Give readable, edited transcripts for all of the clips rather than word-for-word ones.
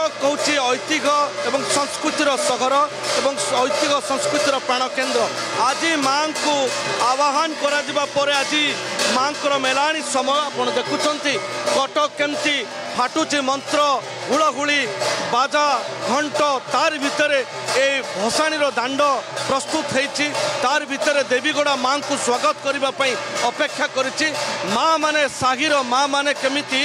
कटक हूँ ऐतिह्य और संस्कृतिर सहर और ऐतिह्य संस्कृतिर प्राणकेन्द्र आज माँ को आह्वान कर आज माँ मेलाणी समय आप देखुं कटक केमती फाटुची मंत्र हुड़हुड़ी बाजा घंट तार भितर ए भसाणीर दांड प्रस्तुत होती तार भितर देवीगड़ा माँ को स्वागत करने अपेक्षा करिछि माँ माने साहिर माँ माने केमिति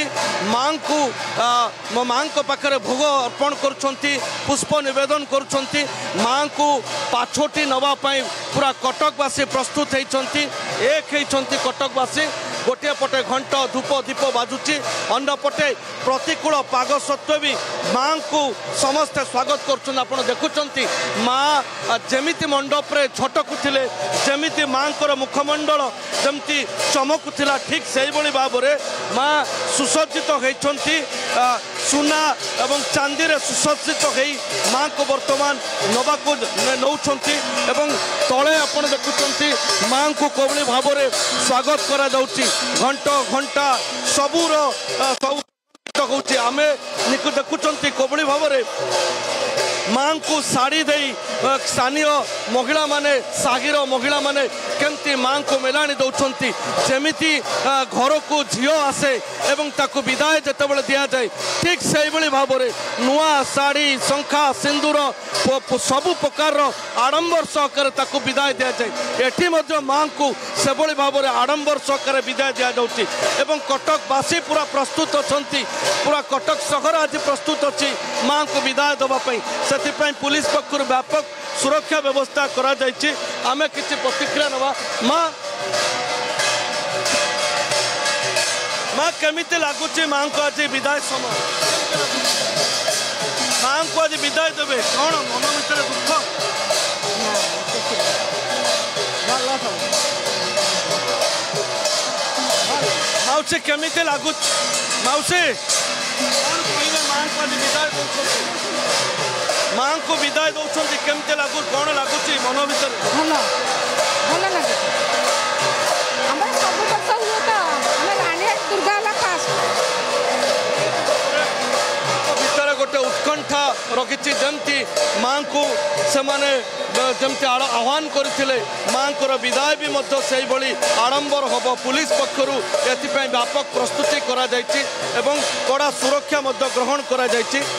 माँ को माँ पाखरे भोग अर्पण करुछंती पुष्प निवेदन करुछंती माँ को पाछोटी नवापाई पूरा कटकवासी प्रस्तुत होती एक होती कटकवासी गोटे पटे घंट धूप दीप बाजुची अंड पटे प्रतिकूल पाग सत्वे भी माँ को समस्ते स्वागत कर देखुं माँ जमिति मंडप रे झटकुले जमिति माँ को मुखमंडल जमती चमकुला ठीक से भाव में माँ सुसज्जित होती सुना एवं चांदी रे सुसज्जित हो माँ को वर्तमान नवाक नौकरी तले आप देखुं माँ को कोभली भाव में स्वागत करा जाउची घंट घंटा सबूर सब होची आमे देखुं कोभली भाव में माँ को साड़ी दे स्थानीय महिला माने सागिर महिला माने केमती माँ को मेलाणी दौरान जमीती घर को झील आसे एवं ताकू विदाय जिते बड़े दि जाए ठीक से भाव में नुआ साड़ी शंखा सिंदूर सबु प्रकार आडंबर सहकार ताकू विदाय दि जाए एठी माँ को से भाव में आडंबर सहकार विदाय दि जाउची एवं कटकवासी पूरा प्रस्तुत अच्छा पूरा कटक सहर आज प्रस्तुत अच्छी माँ को विदाय देवाई से पुलिस पक्षर व्यापक सुरक्षा व्यवस्था करा जायछि आमे किछि प्रतिक्रिया नवा माँ माँ केमिति लागुछि माँ को आज विदाय समय माँ को आज विदाय देवे कौन मन भीतर दुख मौसी केमिति लागुछि मौसी कौन कहले माँ को आज विदाय माँ को विदाय दौरान केमती लगू कौन लगुच मन भर भल भल लगे सब वर्ष हुए तो रानी दुर्गा भीतर गोटे उत्कंठा रखी जमती माँ को से जमती आह्वान करते माँ को विदाय भी से आडंबर हम पुलिस पक्षर एवं व्यापक प्रस्तुति करा कड़ा सुरक्षा ग्रहण करा